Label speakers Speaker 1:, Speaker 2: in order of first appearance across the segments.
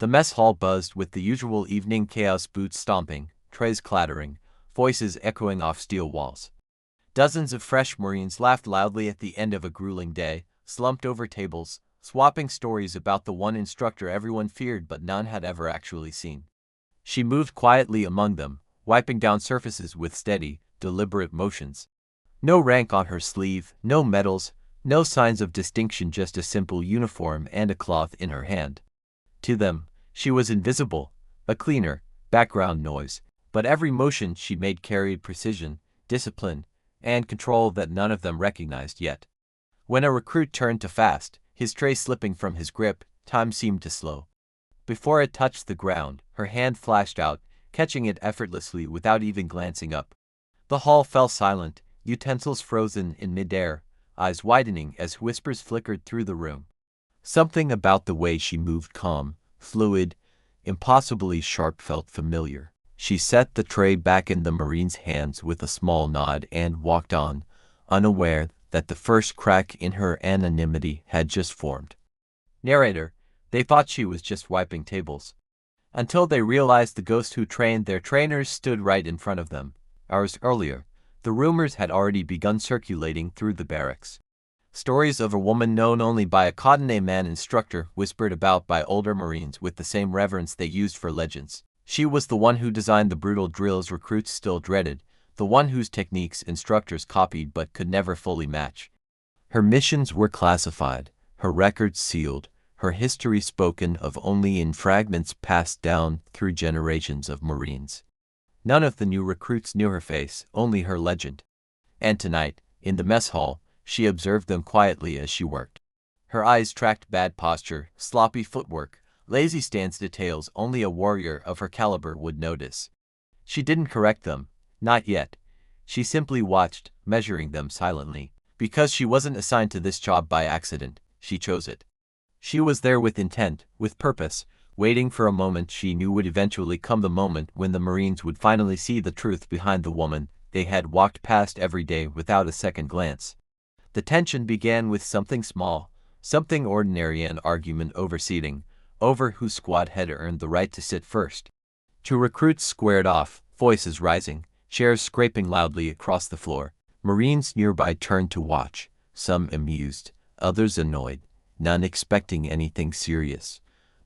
Speaker 1: The mess hall buzzed with the usual evening chaos, boots stomping, trays clattering, voices echoing off steel walls. Dozens of fresh Marines laughed loudly at the end of a grueling day, slumped over tables, swapping stories about the one instructor everyone feared but none had ever actually seen. She moved quietly among them, wiping down surfaces with steady, deliberate motions. No rank on her sleeve, no medals, no signs of distinction, just a simple uniform and a cloth in her hand. To them, she was invisible, a cleaner, background noise, but every motion she made carried precision, discipline, and control that none of them recognized yet. When a recruit turned too fast, his tray slipping from his grip, time seemed to slow. Before it touched the ground, her hand flashed out, catching it effortlessly without even glancing up. The hall fell silent, utensils frozen in midair, eyes widening as whispers flickered through the room. Something about the way she moved, calm, fluid, impossibly sharp, felt familiar. She set the tray back in the Marine's hands with a small nod and walked on, unaware that the first crack in her anonymity had just formed. Narrator, they thought she was just wiping tables. Until they realized the ghost who trained their trainers stood right in front of them. Hours earlier, the rumors had already begun circulating through the barracks. Stories of a woman known only by a cotton man instructor, whispered about by older Marines with the same reverence they used for legends. She was the one who designed the brutal drills recruits still dreaded, the one whose techniques instructors copied but could never fully match. Her missions were classified, her records sealed, her history spoken of only in fragments passed down through generations of Marines. None of the new recruits knew her face, only her legend. And tonight, in the mess hall, she observed them quietly as she worked. Her eyes tracked bad posture, sloppy footwork, lazy stance, details only a warrior of her caliber would notice. She didn't correct them, not yet. She simply watched, measuring them silently. Because she wasn't assigned to this job by accident, she chose it. She was there with intent, with purpose, waiting for a moment she knew would eventually come, the moment when the Marines would finally see the truth behind the woman they had walked past every day without a second glance. The tension began with something small, something ordinary, an argument over seating, over whose squad had earned the right to sit first. Two recruits squared off, voices rising, chairs scraping loudly across the floor. Marines nearby turned to watch, some amused, others annoyed, none expecting anything serious.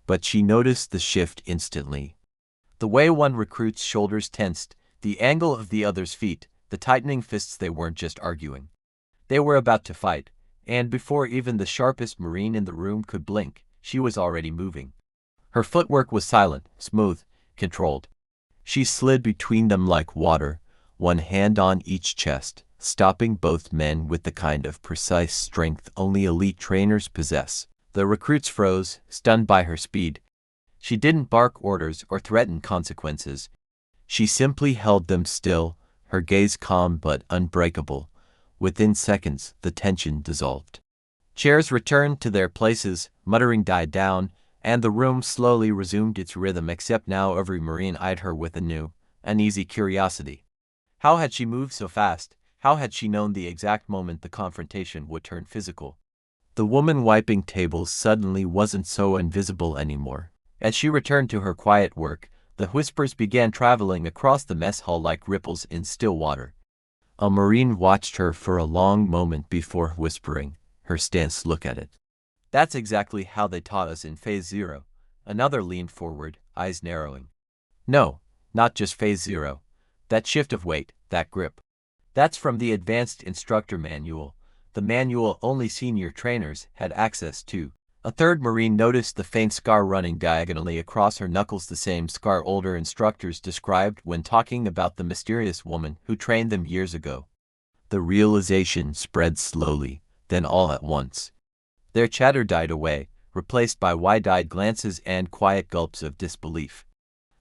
Speaker 1: But she noticed the shift instantly. The way one recruit's shoulders tensed, the angle of the other's feet, the tightening fists. They weren't just arguing. They were about to fight, and before even the sharpest Marine in the room could blink, she was already moving. Her footwork was silent, smooth, controlled. She slid between them like water, one hand on each chest, stopping both men with the kind of precise strength only elite trainers possess. The recruits froze, stunned by her speed. She didn't bark orders or threaten consequences. She simply held them still, her gaze calm but unbreakable. Within seconds, the tension dissolved. Chairs returned to their places, muttering died down, and the room slowly resumed its rhythm, except now every Marine eyed her with a new, uneasy curiosity. How had she moved so fast? How had she known the exact moment the confrontation would turn physical? The woman wiping tables suddenly wasn't so invisible anymore. As she returned to her quiet work, the whispers began traveling across the mess hall like ripples in still water. A Marine watched her for a long moment before whispering, her stance, "Look at it." "That's exactly how they taught us in Phase Zero." Another leaned forward, eyes narrowing. "No, not just Phase Zero. That shift of weight, that grip. That's from the Advanced Instructor Manual, the manual only senior trainers had access to." A third Marine noticed the faint scar running diagonally across her knuckles, the same scar older instructors described when talking about the mysterious woman who trained them years ago. The realization spread slowly, then all at once. Their chatter died away, replaced by wide-eyed glances and quiet gulps of disbelief.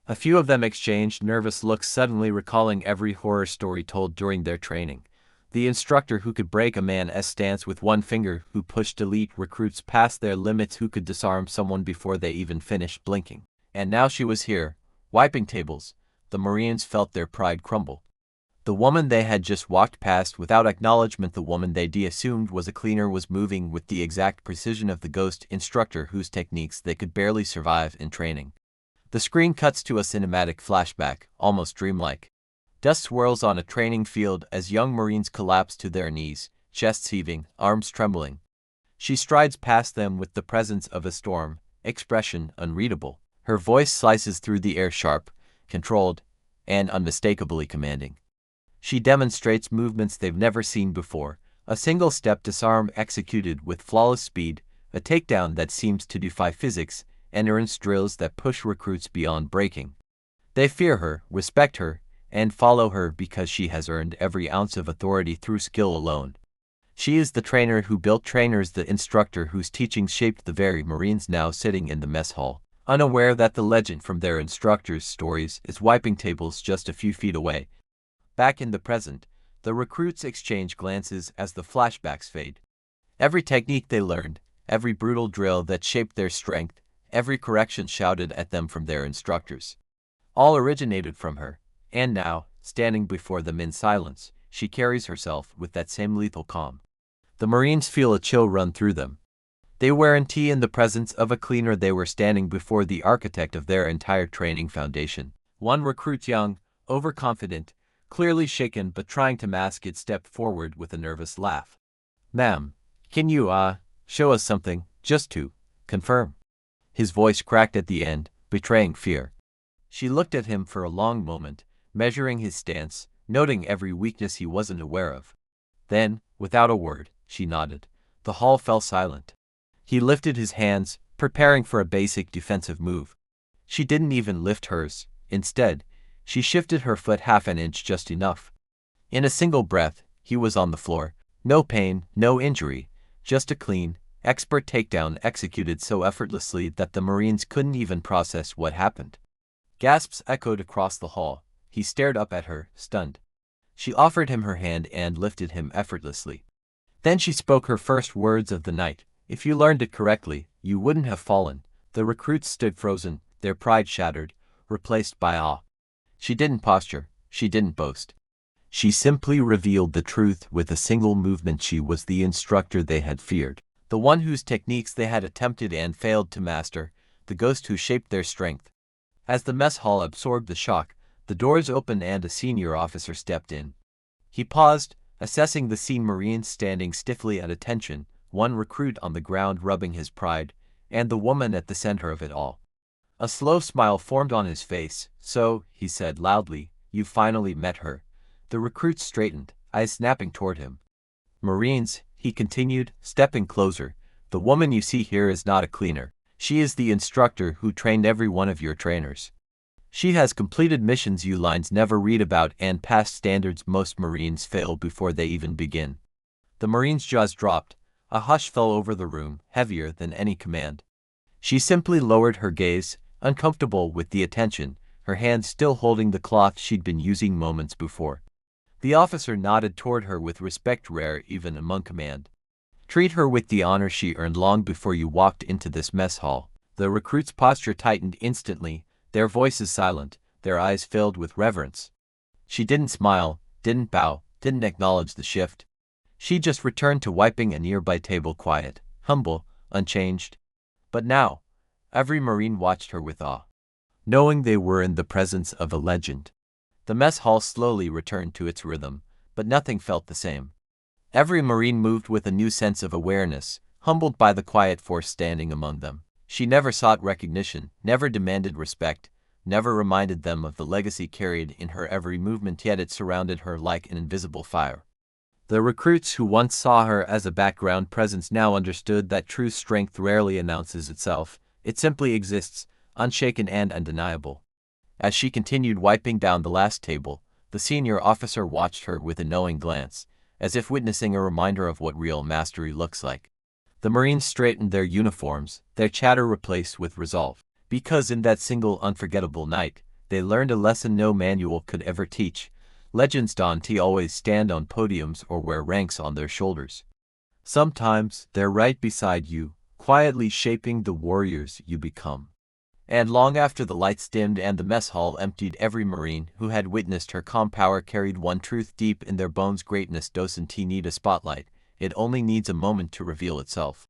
Speaker 1: A few of them exchanged nervous looks, suddenly recalling every horror story told during their training. The instructor who could break a man's stance with one finger, who pushed elite recruits past their limits, who could disarm someone before they even finished blinking. And now she was here, wiping tables. The Marines felt their pride crumble. The woman they had just walked past without acknowledgement, the woman they assumed was a cleaner, was moving with the exact precision of the ghost instructor whose techniques they could barely survive in training. The screen cuts to a cinematic flashback, almost dreamlike. Dust swirls on a training field as young Marines collapse to their knees, chests heaving, arms trembling. She strides past them with the presence of a storm, expression unreadable. Her voice slices through the air, sharp, controlled, and unmistakably commanding. She demonstrates movements they've never seen before, a single-step disarm executed with flawless speed, a takedown that seems to defy physics, and earns drills that push recruits beyond breaking. They fear her, respect her, and follow her because she has earned every ounce of authority through skill alone. She is the trainer who built trainers, the instructor whose teachings shaped the very Marines now sitting in the mess hall, unaware that the legend from their instructors' stories is wiping tables just a few feet away. Back in the present, the recruits exchange glances as the flashbacks fade. Every technique they learned, every brutal drill that shaped their strength, every correction shouted at them from their instructors, all originated from her, and now, standing before them in silence, she carries herself with that same lethal calm. The Marines feel a chill run through them. They weren't in the presence of a cleaner, they were standing before the architect of their entire training foundation. One recruit, young, overconfident, clearly shaken but trying to mask it, stepped forward with a nervous laugh. "Ma'am, can you, show us something, just to confirm?" His voice cracked at the end, betraying fear. She looked at him for a long moment, measuring his stance, noting every weakness he wasn't aware of. Then, without a word, she nodded. The hall fell silent. He lifted his hands, preparing for a basic defensive move. She didn't even lift hers. Instead, she shifted her foot half an inch, just enough. In a single breath, he was on the floor. No pain, no injury, just a clean, expert takedown executed so effortlessly that the Marines couldn't even process what happened. Gasps echoed across the hall. He stared up at her, stunned. She offered him her hand and lifted him effortlessly. Then she spoke her first words of the night. "If you learned it correctly, you wouldn't have fallen." The recruits stood frozen, their pride shattered, replaced by awe. She didn't posture, she didn't boast. She simply revealed the truth with a single movement. She was the instructor they had feared, the one whose techniques they had attempted and failed to master, the ghost who shaped their strength. As the mess hall absorbed the shock, the doors opened and a senior officer stepped in. He paused, assessing the scene, Marines standing stiffly at attention, one recruit on the ground rubbing his pride, and the woman at the center of it all. A slow smile formed on his face. "So," he said loudly, "you finally met her." The recruit straightened, eyes snapping toward him. "Marines," he continued, stepping closer, "the woman you see here is not a cleaner. She is the instructor who trained every one of your trainers. She has completed missions you lines never read about and passed standards most Marines fail before they even begin." The Marine's jaws dropped. A hush fell over the room, heavier than any command. She simply lowered her gaze, uncomfortable with the attention, her hand still holding the cloth she'd been using moments before. The officer nodded toward her with respect rare even among command. "Treat her with the honor she earned long before you walked into this mess hall." The recruit's posture tightened instantly, their voices silent, their eyes filled with reverence. She didn't smile, didn't bow, didn't acknowledge the shift. She just returned to wiping a nearby table, quiet, humble, unchanged. But now, every Marine watched her with awe, knowing they were in the presence of a legend. The mess hall slowly returned to its rhythm, but nothing felt the same. Every Marine moved with a new sense of awareness, humbled by the quiet force standing among them. She never sought recognition, never demanded respect, never reminded them of the legacy carried in her every movement, yet it surrounded her like an invisible fire. The recruits who once saw her as a background presence now understood that true strength rarely announces itself, it simply exists, unshaken and undeniable. As she continued wiping down the last table, the senior officer watched her with a knowing glance, as if witnessing a reminder of what real mastery looks like. The Marines straightened their uniforms, their chatter replaced with resolve, because in that single unforgettable night, they learned a lesson no manual could ever teach. Legends don't always stand on podiums or wear ranks on their shoulders. Sometimes they're right beside you, quietly shaping the warriors you become. And long after the lights dimmed and the mess hall emptied, every Marine who had witnessed her calm power carried one truth deep in their bones: greatness doesn't need a spotlight, it only needs a moment to reveal itself.